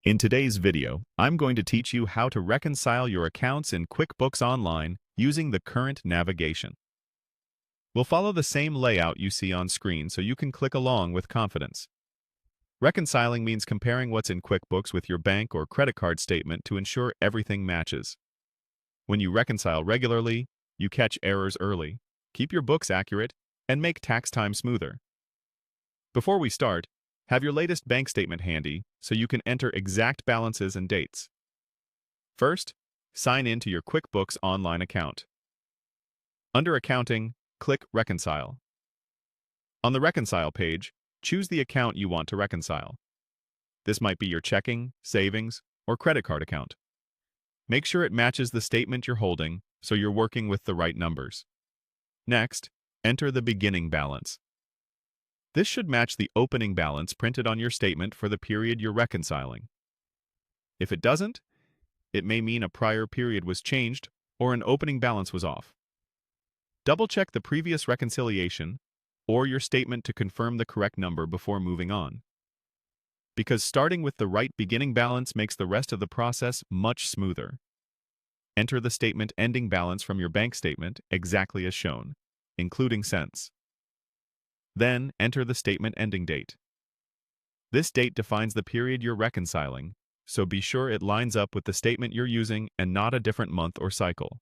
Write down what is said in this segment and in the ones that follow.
In today's video, I'm going to teach you how to reconcile your accounts in QuickBooks Online using the current navigation. We'll follow the same layout you see on screen so you can click along with confidence. Reconciling means comparing what's in QuickBooks with your bank or credit card statement to ensure everything matches. When you reconcile regularly, you catch errors early, keep your books accurate, and make tax time smoother. Before we start, have your latest bank statement handy so you can enter exact balances and dates. First, sign in to your QuickBooks Online account. Under Accounting, click Reconcile. On the Reconcile page, choose the account you want to reconcile. This might be your checking, savings, or credit card account. Make sure it matches the statement you're holding so you're working with the right numbers. Next, enter the beginning balance. This should match the opening balance printed on your statement for the period you're reconciling. If it doesn't, it may mean a prior period was changed or an opening balance was off. Double-check the previous reconciliation or your statement to confirm the correct number before moving on. Because starting with the right beginning balance makes the rest of the process much smoother. Enter the statement ending balance from your bank statement exactly as shown, including cents. Then, enter the statement ending date. This date defines the period you're reconciling, so be sure it lines up with the statement you're using and not a different month or cycle.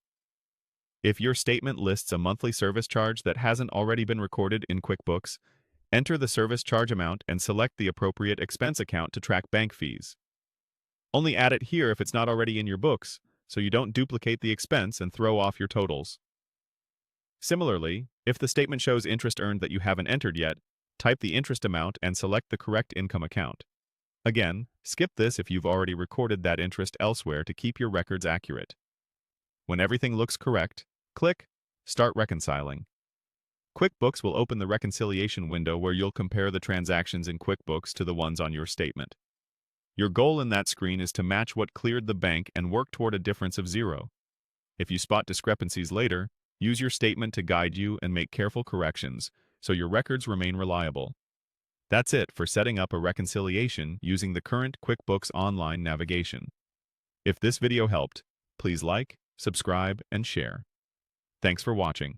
If your statement lists a monthly service charge that hasn't already been recorded in QuickBooks, enter the service charge amount and select the appropriate expense account to track bank fees. Only add it here if it's not already in your books, so you don't duplicate the expense and throw off your totals. Similarly, if the statement shows interest earned that you haven't entered yet, type the interest amount and select the correct income account. Again, skip this if you've already recorded that interest elsewhere to keep your records accurate. When everything looks correct, click Start Reconciling. QuickBooks will open the reconciliation window where you'll compare the transactions in QuickBooks to the ones on your statement. Your goal in that screen is to match what cleared the bank and work toward a difference of 0. If you spot discrepancies later, use your statement to guide you and make careful corrections so your records remain reliable. That's it for setting up a reconciliation using the current QuickBooks Online navigation. If this video helped, please like, subscribe, and share. Thanks for watching.